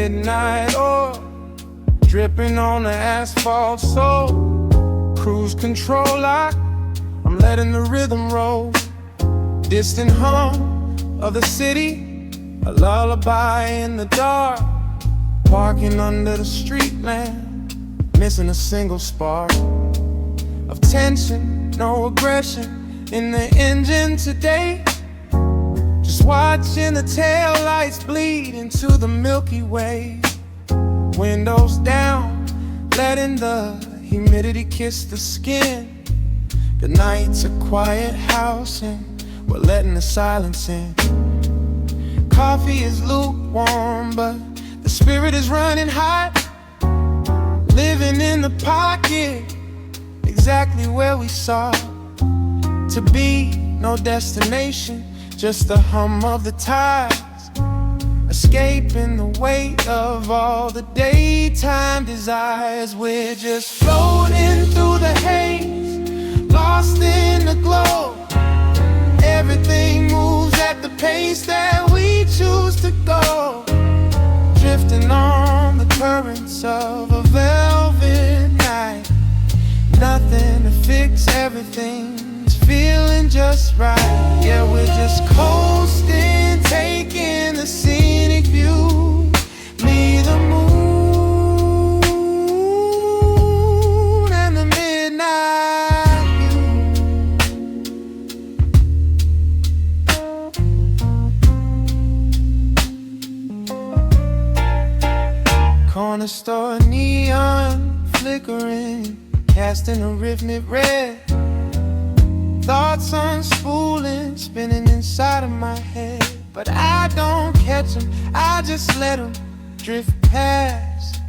midnight oil dripping on the asphalt, so cruise control lock, I'm letting the rhythm roll. Distant hum of the city, a lullaby in the dark. Parking under the street lamp, missing a single spark of tension, no aggression in the engine today. Just watching the taillights bleed into the Milky Way. Windows down, letting the humidity kiss the skin. The night's a quiet house and we're letting the silence in. Coffee is lukewarm, but the spirit is running hot. Living in the pocket, exactly where we sought to be. No destination, just the hum of the tides. Escaping the weight of all the daytime desires. We're just floating through the haze, lost in the glow. Everything moves at the pace that we choose to go. Drifting on the currents of a velvet night. Nothing to fix, everything's feeling just right. Yeah, we're just coasting, taking the scenic view. Me, the moon, and the midnight view. Corner store neon flickering, casting a rhythmic red. Thoughts unspooling, spinning inside of my head. But I don't catch them, I just let them drift past.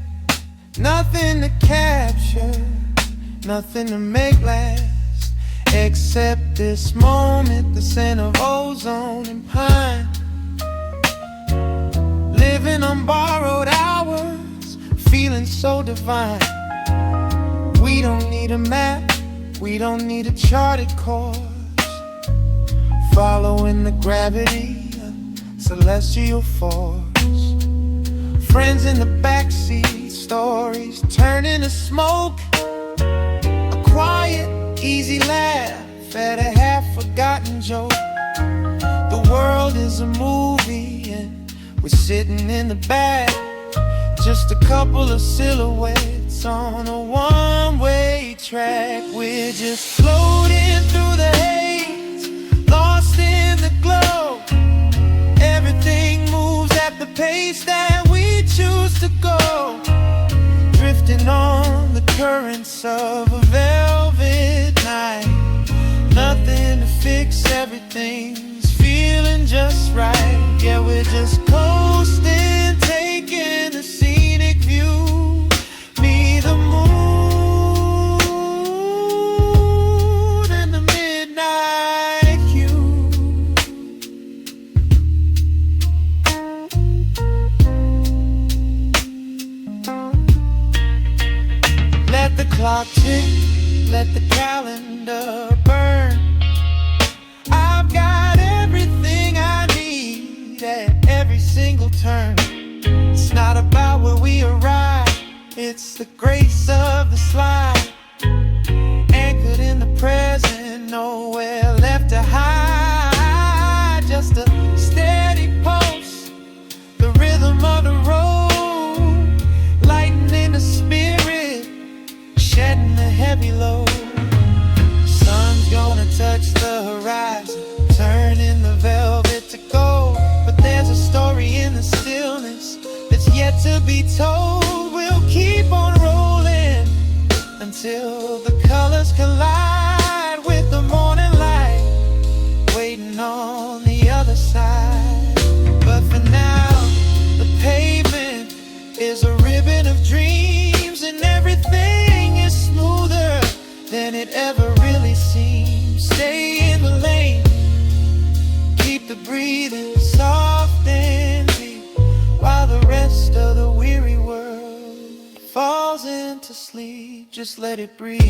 Nothing to capture, nothing to make last, except this moment, the scent of ozone and pine. Living on borrowed hours, feeling so divine. We don't need a map, we don't need a charted course. Following the gravity of celestial force. Friends in the backseat, stories turning to smoke. A quiet, easy laugh at a half-forgotten joke. The world is a movie and we're sitting in the back. Just a couple of silhouettes on a one-way track. We're just floating through the haze, lost in the glow. Everything moves at the pace that we choose to go. Drifting on the currents of a velvet night. Nothing to fix, everything's feeling just right. Yeah, we're just coasting, taking the scenic view. Me, the moon, and the midnight hue. Let the clock tick, let the calendar burn. I've got everything I need at every single turn. It's not about where we arrive, it's the grace of the slide. Anchored in the present, nowhere left to hide. Just a steady pulse, the rhythm of the road. Lightening the spirit, shedding the heavy load. Sun's gonna touch the horizon, turning the velvet to gold. But there's a story in the stillness that's yet to be told. We'll keep on rolling until the colors collide with the morning light, waiting on the other side. But for now, the pavement is a ribbon of dreams, and everything is smoother than it ever really seems. Stay in the lane, keep the breathing soft and deep, while the rest of the weary world falls into sleep. Just let it breathe.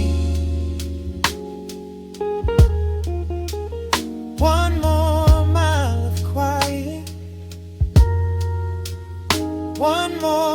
One more mile of quiet, one more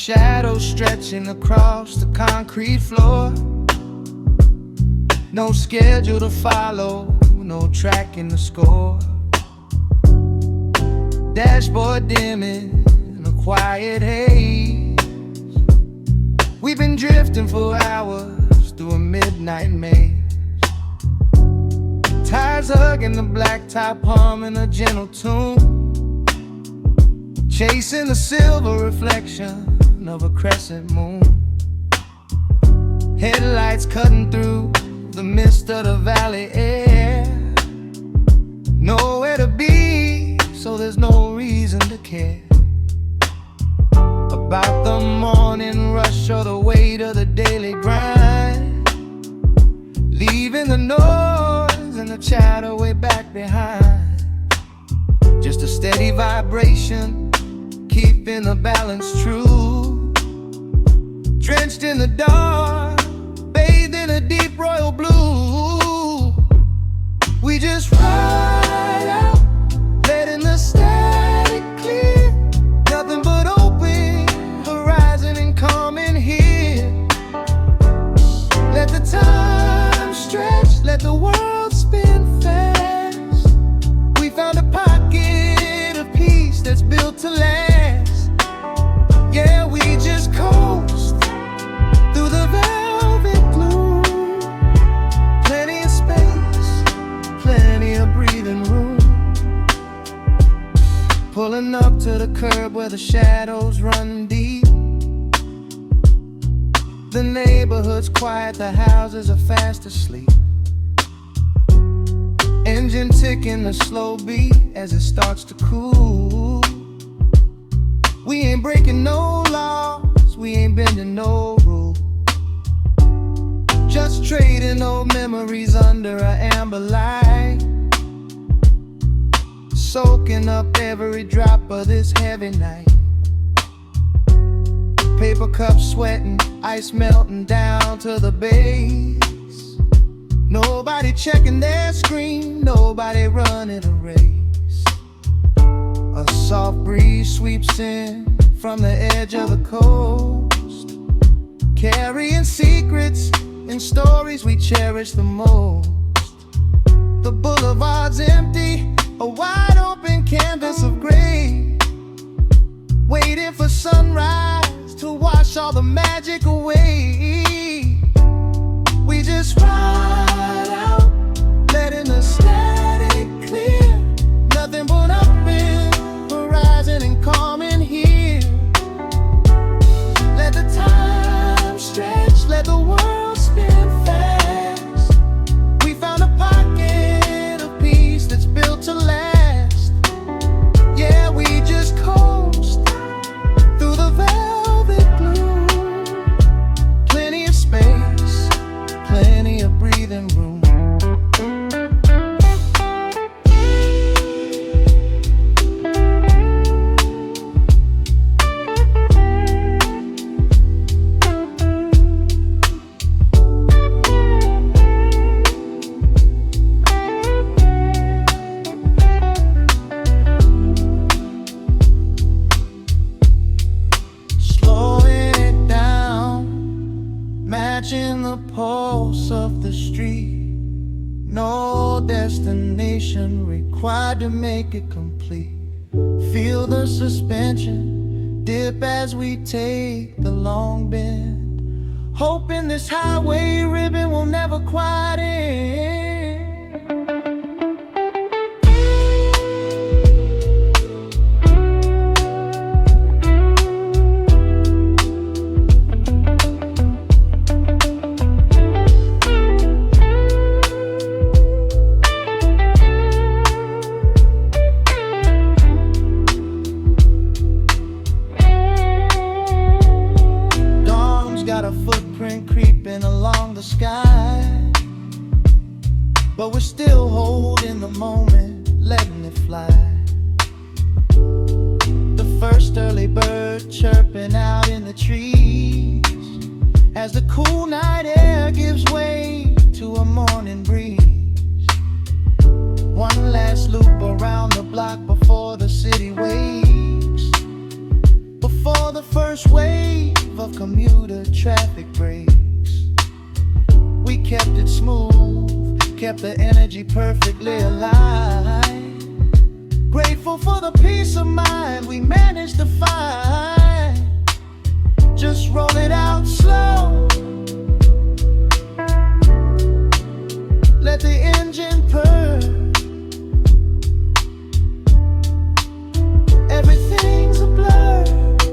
shadows stretching across the concrete floor. No schedule to follow, no tracking the score. Dashboard dimming in a quiet haze. We've been drifting for hours through a midnight maze. Tires hugging the blacktop, humming a gentle tune, chasing the silver reflection of a crescent moon. Headlights cutting through the mist of the valley air. Nowhere to be, so there's no reason to care about the morning rush or the weight of the daily grind, leaving the noise and the chatter way back behind. Just a steady vibration, keeping the balance true. Drenched in the dark, bathed in a deep royal blue. We just ride out, letting the static clear. Nothing but open horizon and calm in here. Let the time stretch, let the world spin fast. We found a pocket of peace that's built to last. Yeah, we just coast through the velvet gloom. Plenty of space, plenty of breathing room. Pulling up to the curb where the shadows run deep. The neighborhood's quiet, the houses are fast asleep. Engine ticking a slow beat as it starts to cool. We ain't breaking no laws, we ain't bending no rules. Just trading old memories under an amber light, soaking up every drop of this heavy night. Paper cups sweating, ice melting down to the base. Nobody checking their screen, nobody running a race. A soft breeze sweeps in from the edge of the coast, carrying secrets and stories we cherish the most. The boulevard's empty, a wide open canvas of gray, waiting for sunrise to wash all the magic away. We just ride out, letting the static clear. Nothing but open horizon and calm in here. Let the time stretch, let the world spin fast. We found a pocket of peace that's built to last. Yeah, we just coast through the velvet gloom. Plenty of space, plenty of breathing room. Matching the pulse of the street. No destination required to make it complete. Feel the suspension dip as we take the long bend, hoping this highway ribbon will never quite end. Got a footprint creeping along the sky, but we're still holding the moment, letting it fly. The first early bird chirping out in the trees, as the cool night air gives way to a morning breeze. One last loop around the block before the city wakes, before the first wave commuter traffic breaks. We kept it smooth, kept the energy perfectly alive. Grateful for the peace of mind we managed to find. Just roll it out slow, let the engine purr. Everything's a blur,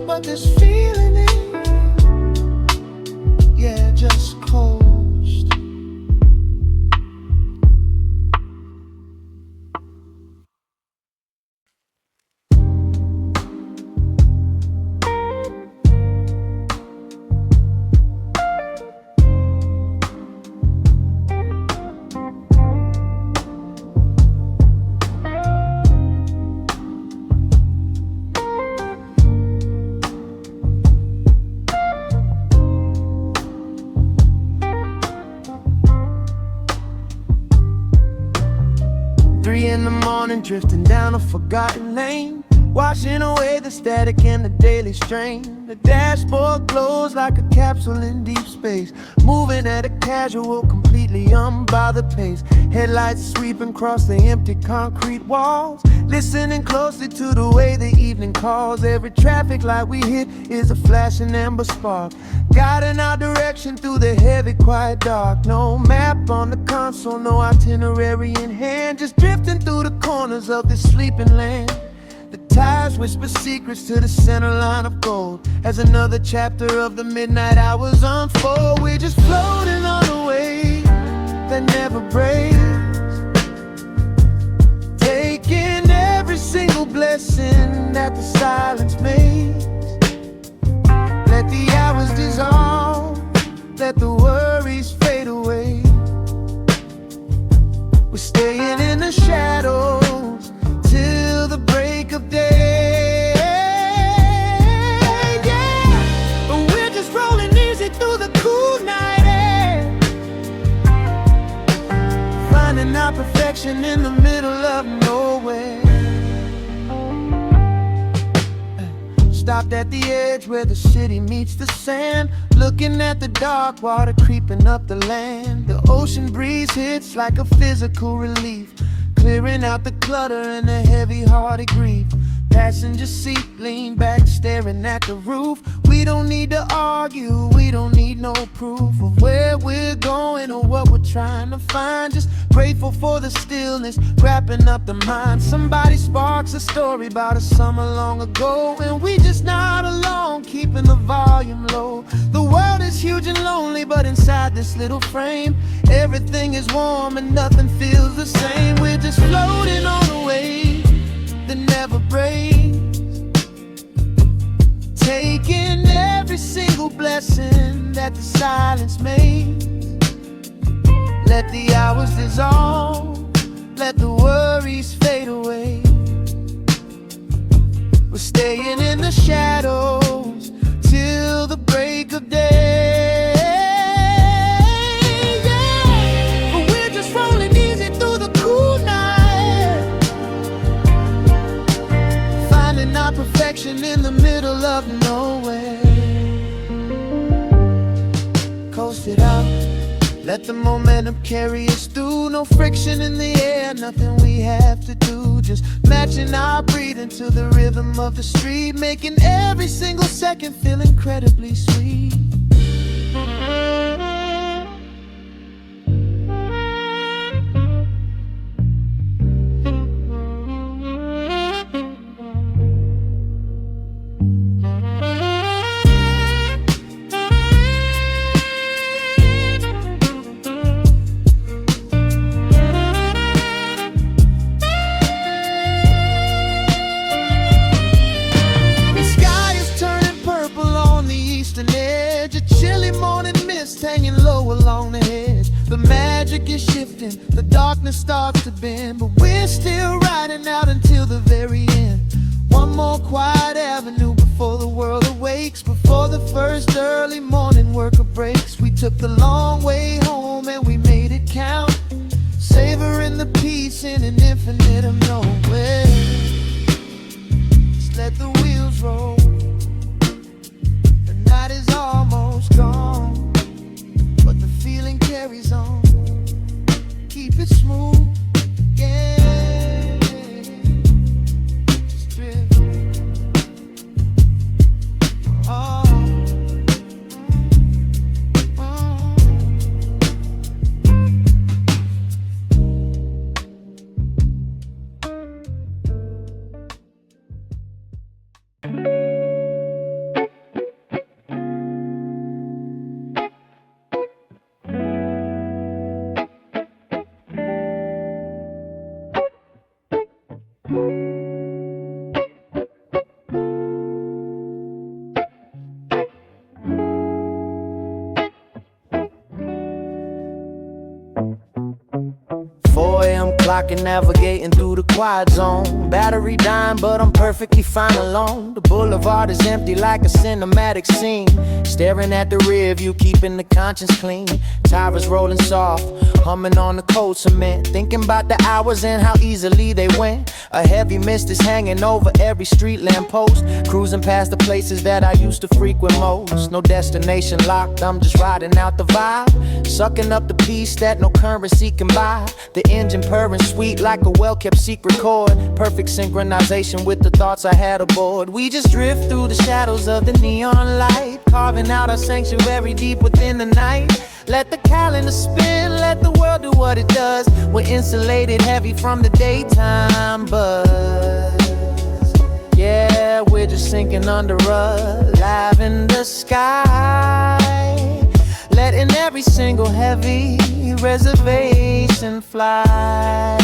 but this feeling is, yeah, just coast. 3 in the morning, drifting down a forgotten lane, washing away the static and the daily strain. The dashboard glows like a capsule in deep space, moving at a casual, completely unbothered pace. Headlights sweeping across the empty concrete walls, listening closely to the way the evening calls. Every traffic light we hit is a flashing amber spark, guiding our direction through the heavy, quiet dark. No map on the console, no itinerary in hand, just drifting through the corners of this sleeping land. The tires whisper secrets to the center line of gold, as another chapter of the midnight hours unfold. We're just floating on a wave that never breaks, taking every single blessing that the silence makes. Let the hours dissolve, let the worries fade away. We're staying in the shadows till the break of day, yeah. But we're just rolling easy through the cool night air, finding our perfection in the middle of nowhere. Stopped at the edge where the city meets the sand, looking at the dark water creeping up the land. The ocean breeze hits like a physical relief, clearing out the clutter and the heavy-hearted grief. Passenger seat, lean back, staring at the roof. We don't need to argue, we don't need no proof of where we're going or what we're trying to find. Just grateful for the stillness, wrapping up the mind. Somebody sparks a story about a summer long ago, and we just not alone, keeping the volume low. The world is huge and lonely, but inside this little frame, everything is warm and nothing feels the same. We're just floating on a wave that never breaks, taking every single blessing that the silence makes. Let the hours dissolve, let the worries fade away. We're staying in the shadows till the break of day, yeah. But we're just rolling easy through the cool night, finding our perfection in the middle of nowhere. Coast it out, let the momentum carry us through. No friction in the air, nothing we have to do, just matching our breathing to the rhythm of the street, making every single second feel incredibly sweet. Edge, a chilly morning mist hanging low along the hedge. The magic is shifting, the darkness starts to bend, but we're still riding out until the very end. One more quiet avenue before the world awakes, before the first early morning worker breaks. We took the long way home and we made it count, savoring the peace in an infinite of nowhere. Just let the wheels roll, the night is almost it smooth, yeah. Just drift. Oh. Clocking, navigating through the quiet zone. Battery dying, but I'm perfectly fine alone. The boulevard is empty like a cinematic scene. Staring at the rear view, keeping the conscience clean. Tires rolling soft, humming on the cold cement. Thinking about the hours and how easily they went. A heavy mist is hanging over every street lamppost. Cruising past the places that I used to frequent most. No destination locked, I'm just riding out the vibe. Sucking up the peace that no currency can buy. The engine purring sweet like a well-kept secret chord. Perfect synchronization with the thoughts I had aboard. We just drift through the shadows of the neon light, carving out our sanctuary deep within the night. Let the calendar spin, let the world do what it does. We're insulated heavy from the daytime buzz. Yeah, we're just sinking under a live in the sky, letting every single heavy reservation fly.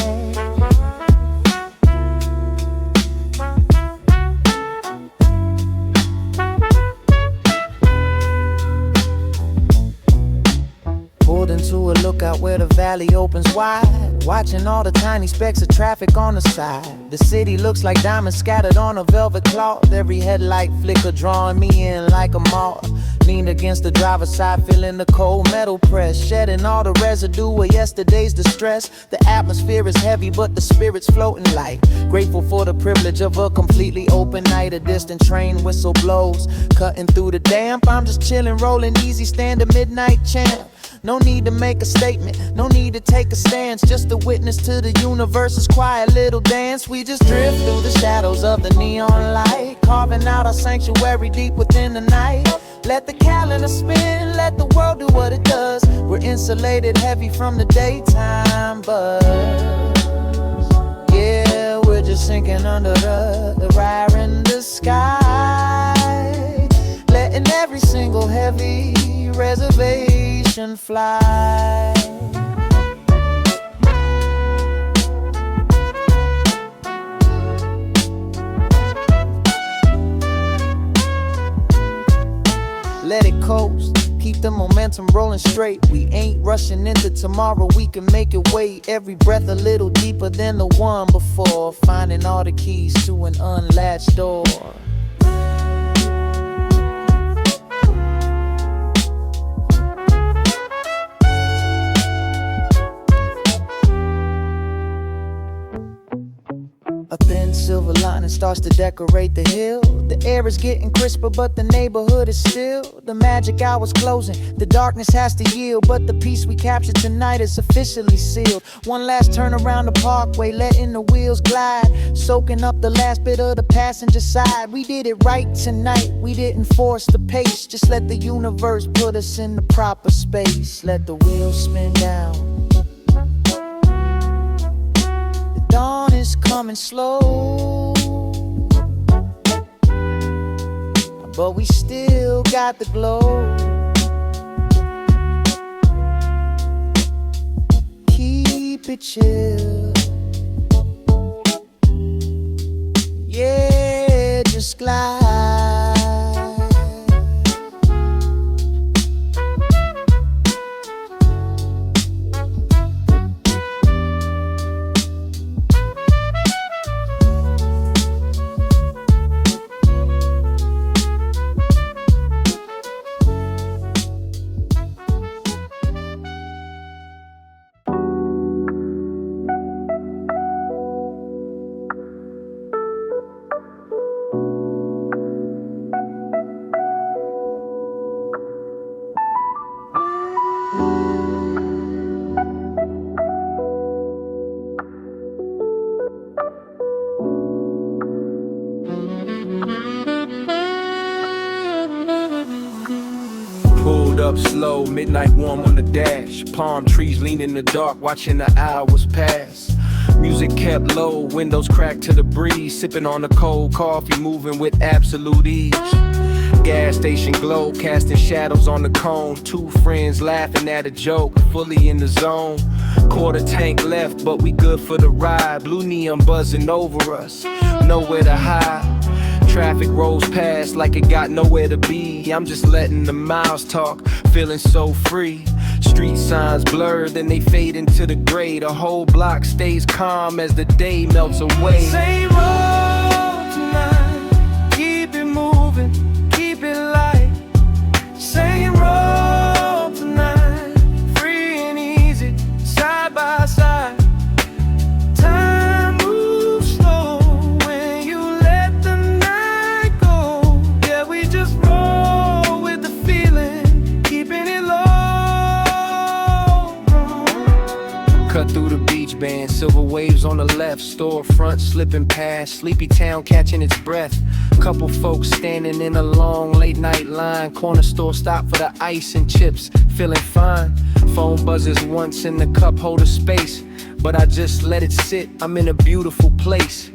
Pulled into a lookout where the valley opens wide, watching all the tiny specks of traffic on the side. The city looks like diamonds scattered on a velvet cloth. Every headlight flicker drawing me in like a moth. Leaned against the driver's side, feeling the cold metal press, shedding all the residue of yesterday's distress. The atmosphere is heavy, but the spirit's floating light. Grateful for the privilege of a completely open night. A distant train whistle blows, cutting through the damp. I'm just chilling, rolling easy, stand a midnight champ. No need to make a statement, no need to take a stance. Just a witness to the universe's quiet little dance. We just drift through the shadows of the neon light, carving out our sanctuary deep within the night. Let the calendar spin, let the world do what it does. We're insulated heavy from the daytime buzz. Yeah, we're just sinking under the wire in the sky, letting every single heavy reservation fly. Let it coast, keep the momentum rolling straight. We ain't rushing into tomorrow, we can make it wait. Every breath a little deeper than the one before, finding all the keys to an unlatched door. A thin silver lining starts to decorate the hill. The air is getting crisper, but the neighborhood is still. The magic hour's closing, the darkness has to yield. But the peace we captured tonight is officially sealed. One last turn around the parkway, letting the wheels glide, soaking up the last bit of the passenger side. We did it right tonight, we didn't force the pace. Just let the universe put us in the proper space. Let the wheels spin down. Dawn is coming slow, but we still got the glow. Keep it chill, yeah, just glide. slow, midnight warm on the dash. Palm trees lean in the dark, watching the hours pass. Music kept low, windows cracked to the breeze. Sipping on the cold coffee, moving with absolute ease. Gas station glow, casting shadows on the cone. Two friends laughing at a joke, fully in the zone. Quarter tank left, but we good for the ride. Blue neon buzzing over us, nowhere to hide. Traffic rolls past like it got nowhere to be. I'm just letting the miles talk, feeling so free. Street signs blur, then they fade into the gray. The whole block stays calm as the day melts away. Same road tonight, keep it moving, keep it light. Same road tonight, free and easy, side by side. Time moves slow when you let the night go. Yeah, we just roll with the feeling, keeping it low. Cut through the beach band, silver waves on the left. Storefront slipping past, sleepy town catching its breath. Couple folks standing in a long late night line. Corner store stop for the ice and chips, feeling fine. Phone buzzes once in the cup holder space, but I just let it sit, I'm in a beautiful place.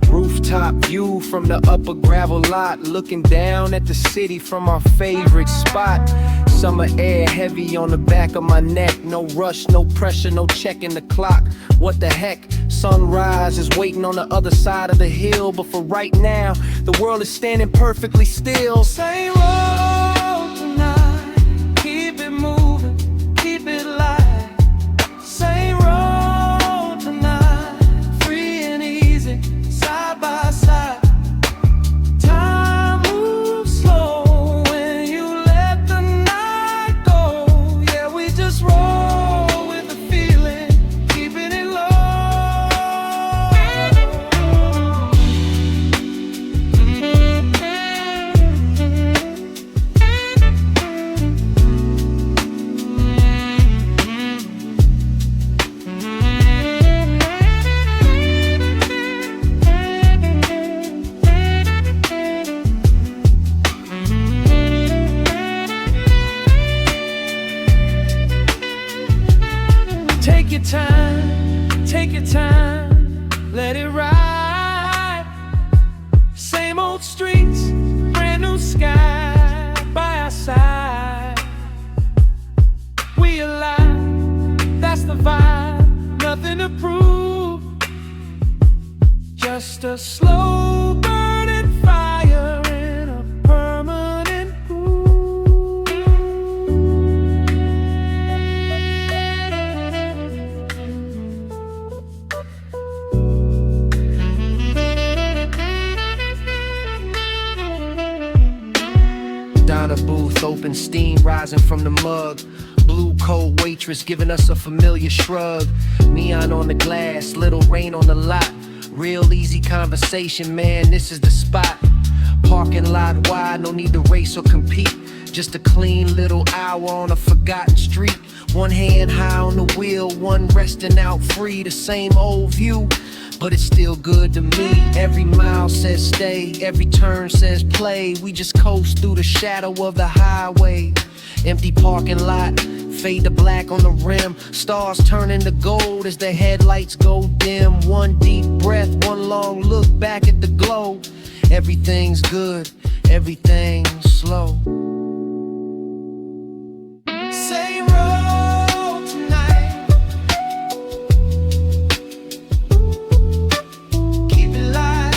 Rooftop view from the upper gravel lot, looking down at the city from our favorite spot. Summer air heavy on the back of my neck. No rush, no pressure, no checking the clock. What the heck? Sunrise is waiting on the other side of the hill, but for right now, the world is standing perfectly still. Same road tonight, keep it moving, keep it light. Same road tonight, free and easy, side by side. Time moves slow when you let the night go. Yeah, we just roll with the feeling, keeping it low. Take your time, let it ride. Same old streets, brand new sky by our side. We alive, that's the vibe, nothing to prove. Just a slow burning fire in a permanent groove. Down a booth, open steam rising from the mug. Blue coat waitress giving us a familiar shrug. Neon on the glass, little rain on the lot. Real easy conversation, man, this is the spot. Parking lot wide, no need to race or compete. Just a clean little hour on a forgotten street. One hand high on the wheel, one resting out free. The same old view, but it's still good to me. Every mile says stay, every turn says play. We just coast through the shadow of the highway. Empty parking lot, fade to black on the rim. Stars turning to gold as the headlights go dim. One deep breath, one long look back at the glow. Everything's good, everything's slow. Same road tonight, keep it light.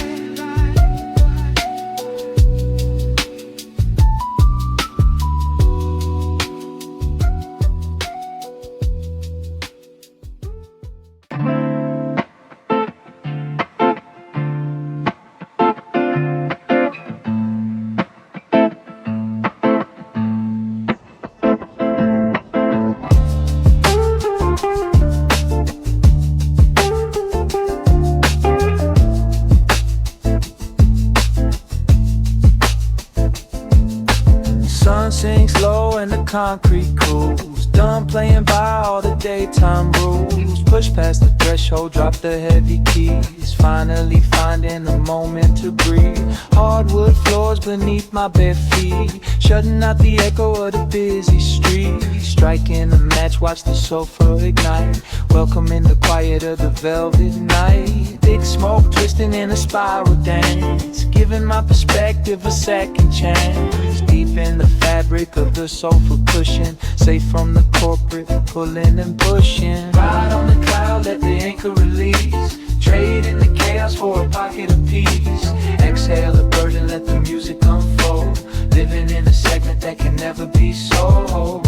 Sun sinks low and the concrete cools. Done playing by all the daytime rules. Push past the threshold, drop the heavy keys. Finally finding a moment to breathe. Hardwood floors beneath my bare feet, shutting out the echo of the busy street. Striking a match, watch the sofa ignite, welcoming the quiet of the velvet night. Thick smoke twisting in a spiral dance, giving my perspective a second chance. Deep in the fabric of the sofa cushion, safe from the corporate pulling and pushing. Ride on the cloud, let the anchor release, trade in the chaos for a pocket of peace. Exhale the burden, let the music unfold, living in a segment that can never be sold.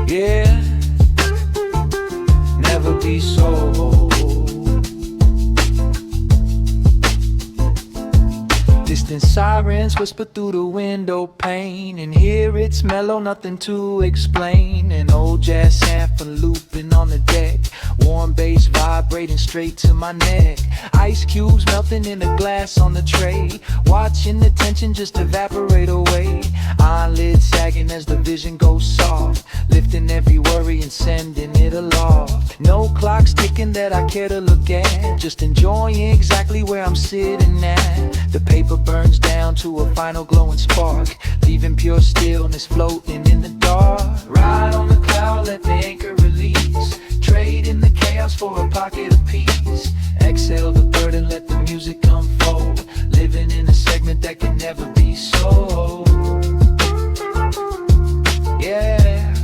Yeah, never be sold. Distant sirens whisper through the window pane, and here it's mellow, nothing to explain. An old jazz sample looping on the deck, warm bass vibrating straight to my neck. Ice cubes melting in a glass on the tray, watching the tension just evaporate away. Eyelids sagging as the vision goes soft, lifting every worry and sending it aloft. No clocks ticking that I care to look at, just enjoying exactly where I'm sitting at. The paper burns down to a final glowing spark, leaving pure stillness floating in the dark. Ride on the cloud, let the anchor release, trade in the chaos for a pocket of peace. Exhale the burden, let the music unfold, living in a segment that can never be sold. Yeah,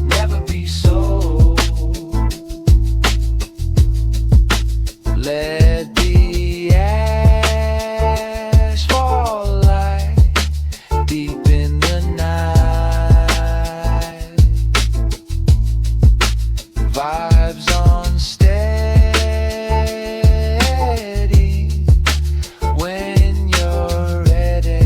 never be sold. Let the ash fall like deep in the night. Vibes unsteady when you're ready.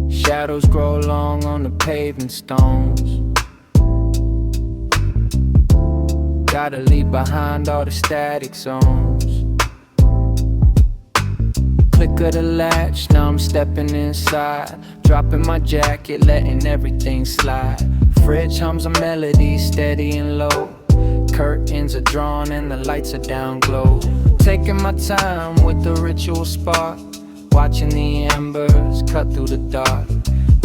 Shadows grow long on the paving stones. Gotta leave behind all the static zones. Click of the latch, now I'm stepping inside, dropping my jacket, letting everything slide. Fridge hums a melody, steady and low. Curtains are drawn and the lights are down glow. Taking my time with the ritual spark, watching the embers cut through the dark.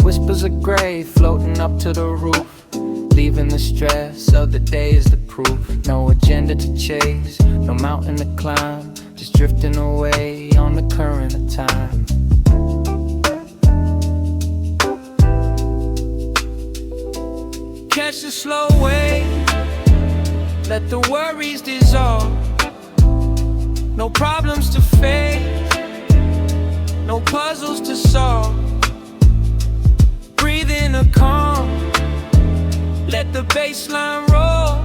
Whispers of gray floating up to the roof, leaving the stress of the day is the proof. No agenda to chase, no mountain to climb, just drifting away on the current of time. Catch the slow wave, let the worries dissolve. No problems to face, no puzzles to solve. Breathe in a calm, let the bassline roll.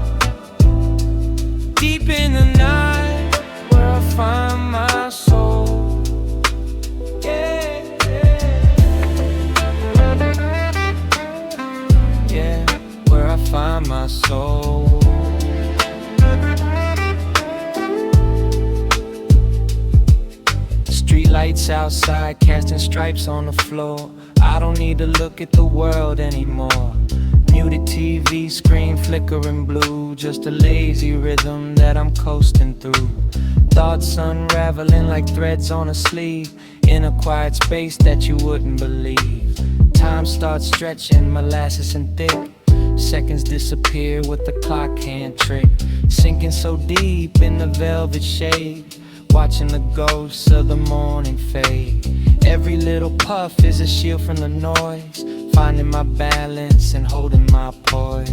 Deep in the night, where I find my soul. Yeah, yeah, where I find my soul. Street lights outside, casting stripes on the floor. I don't need to look at the world anymore. Muted TV screen flickering blue, just a lazy rhythm that I'm coasting through. Thoughts unraveling like threads on a sleeve, in a quiet space that you wouldn't believe. Time starts stretching, molasses and thick. Seconds disappear with the clock hand trick. Sinking so deep in the velvet shade, watching the ghosts of the morning fade. Every little puff is a shield from the noise, finding my balance and holding my poise.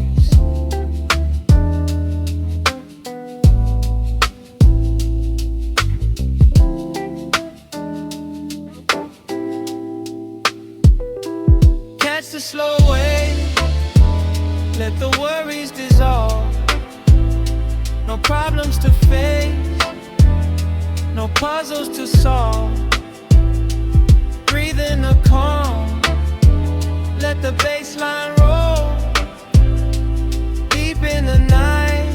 Catch the slow wave, problems to face, no puzzles to solve. Breathe in the calm, let the bass line roll. Deep in the night,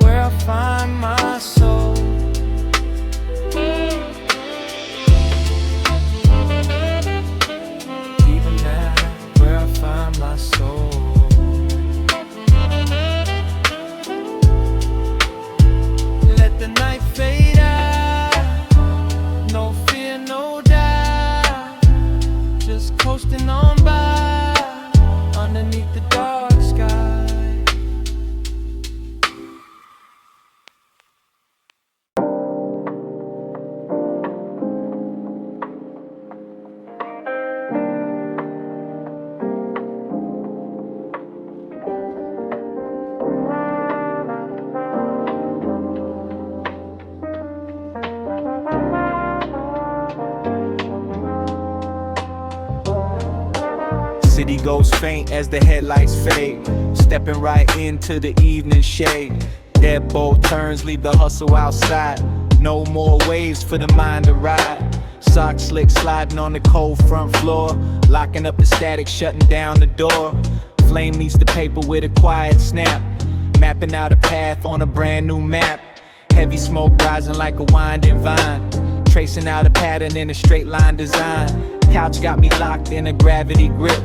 where I find my soul. Deep in that, where I find my soul. Let the night fade out, no fear, no doubt, just coasting on by, underneath the dark sky. City goes faint as the headlights fade, stepping right into the evening shade. Deadbolt turns, leave the hustle outside. No more waves for the mind to ride. Socks slick sliding on the cold front floor, locking up the static, shutting down the door. Flame meets the paper with a quiet snap, mapping out a path on a brand new map. Heavy smoke rising like a winding vine, tracing out a pattern in a straight line design. Couch got me locked in a gravity grip,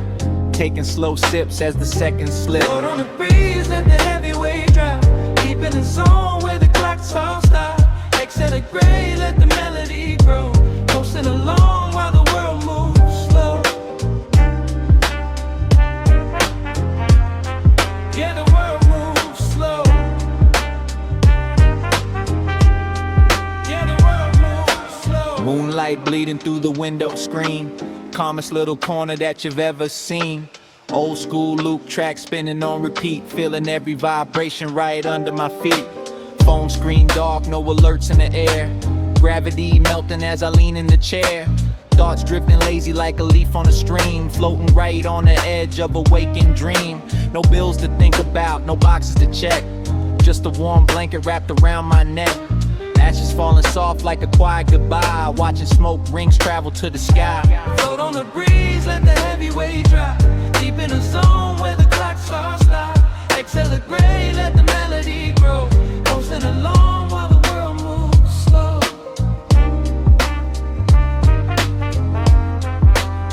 taking slow sips as the seconds slip. Float on the breeze, let the heavy wave drop. Deep in the zone where the clocks all stop. Accelerate, let the melody grow. Coasting along while the world moves slow. Yeah, the world moves slow. Yeah, the world moves slow. Moonlight bleeding through the window screen, calmest little corner that you've ever seen. Old school loop track spinning on repeat, feeling every vibration right under my feet. Phone screen dark, no alerts in the air. Gravity melting as I lean in the chair. Thoughts drifting lazy like a leaf on a stream, floating right on the edge of a waking dream. No bills to think about, no boxes to check, just a warm blanket wrapped around my neck. Ashes falling soft like a quiet goodbye, watching smoke rings travel to the sky. Float on the breeze, let the heavy wave drop. Deep in a zone where the clocks all stop. Accelerate, let the melody grow. Coasting along while the world moves slow.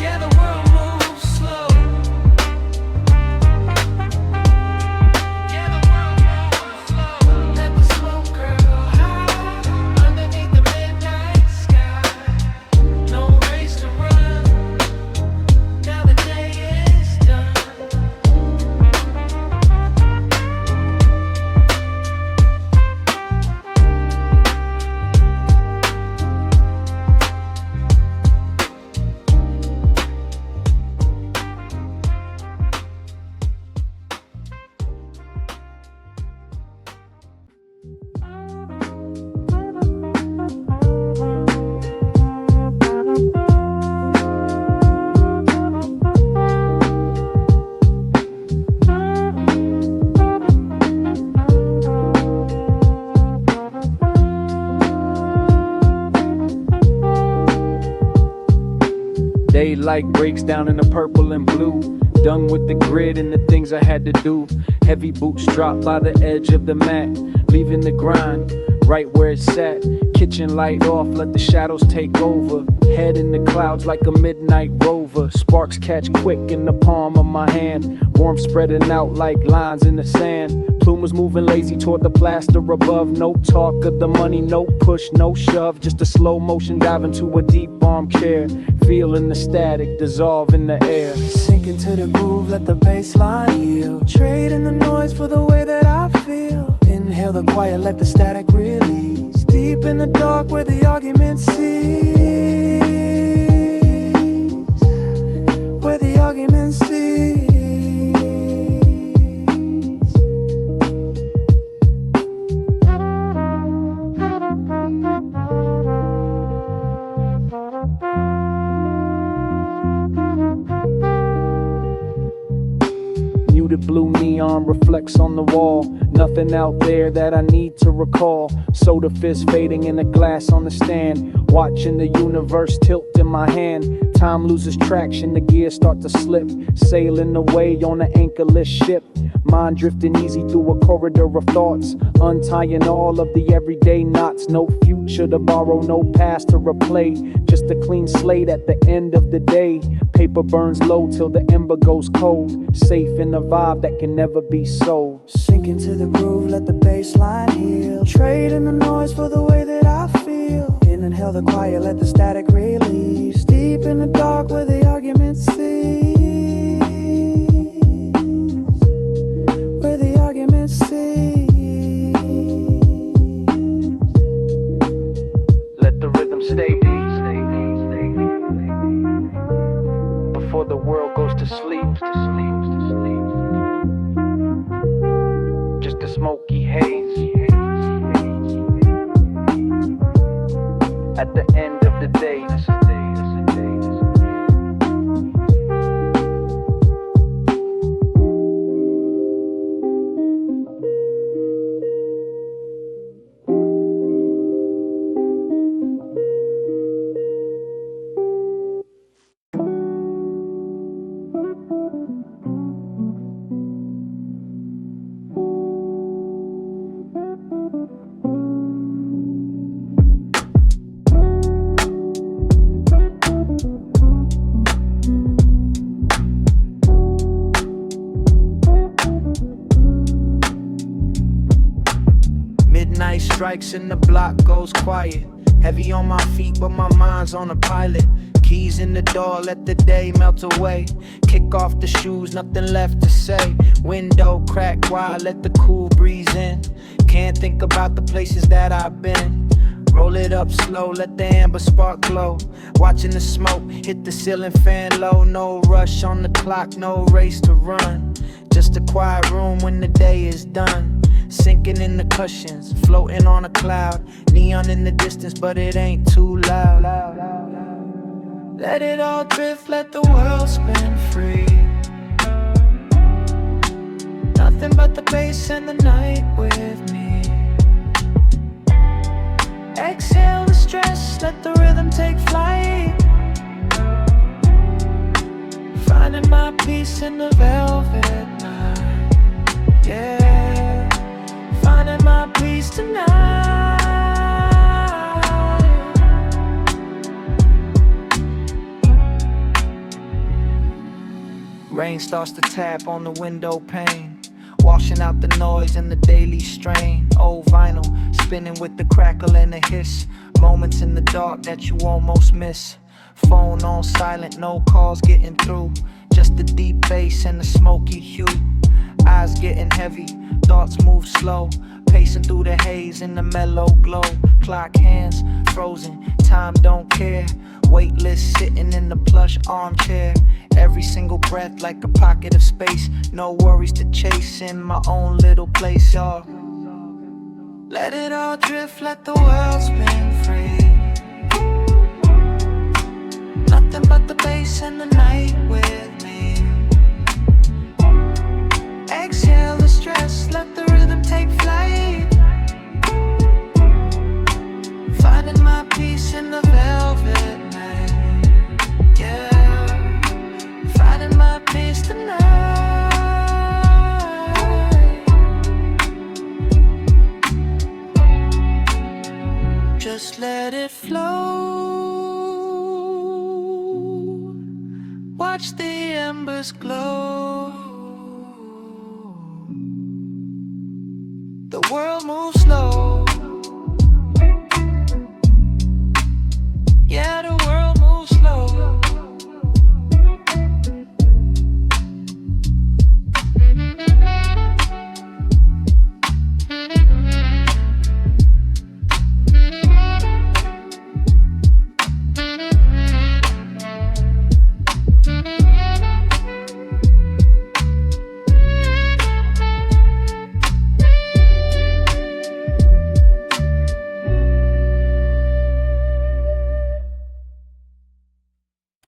Yeah, the world moves slow. Yeah, the world moves slow. Let the smoke curl high underneath the midnight sky. No race to run, now the day is done. Daylight breaks down in the purple and blue. Done with the grid and the things I had to do. Heavy boots dropped by the edge of the mat, leaving the grind right where it sat. Kitchen light off, let the shadows take over. Head in the clouds like a midnight rover. Sparks catch quick in the palm of my hand. Warmth spreading out like lines in the sand. Plume moving lazy toward the plaster above. No talk of the money, no push, no shove. Just a slow motion dive into a deep armchair. Feeling the static dissolve in the air. Sink into the groove, let the bass line heal. Trading the noise for the way that I feel. Inhale the quiet, let the static release. Deep in the dark where the argument cease. Where the argument cease. Muted blue neon reflects on the wall. Nothing something out there that I need to recall. Soda fist fading in a glass on the stand, watching the universe tilt in my hand. Time loses traction, the gears start to slip, sailing away on an anchorless ship. Mind drifting easy through a corridor of thoughts, untying all of the everyday knots. No future to borrow, no past to replay, just a clean slate at the end of the day. Paper burns low till the ember goes cold, safe in a vibe that can never be sold. Sink into the groove, let the bass line heal. Trading the noise for the way that I feel. In and inhale the quiet, let the static release. Deep in the dark where the arguments cease. Where the arguments cease. Let the rhythm stay beat before the world goes to sleep. Just a smoky haze at the end of the day. Midnight strikes and the block goes quiet. Heavy on my feet, but my mind's on a pilot. Keys in the door, let the day melt away. Kick off the shoes, nothing left to say. Window crack while I let the cool breeze in. Can't think about the places that I've been. Roll it up slow, let the amber spark glow. Watching the smoke hit the ceiling fan low. No rush on the clock, no race to run. Just a quiet room when the day is done. Sinking in the cushions, floating on a cloud. Neon in the distance, but it ain't too loud. Let it all drift, let the world spin free. Nothing but the bass and the night with me. Exhale the stress, let the rhythm take flight. Finding my peace in the velvet night. Yeah, finding my peace tonight. Rain starts to tap on the window pane, washing out the noise and the daily strain. Old vinyl, spinning with the crackle and the hiss. Moments in the dark that you almost miss. Phone on silent, no calls getting through. Just the deep bass and the smoky hue. Eyes getting heavy, thoughts move slow. Pacing through the haze in the mellow glow. Clock hands frozen, time don't care. Weightless, sitting in the plush armchair. Every single breath like a pocket of space. No worries to chase in my own little place, y'all. Let it all drift, let the world spin free. Nothing but the bass and the night with me. Exhale the stress, let the rhythm take flight. Finding my peace in the velvet night. Yeah, finding my peace tonight. Just let it flow. Watch the embers glow. The world moves slow.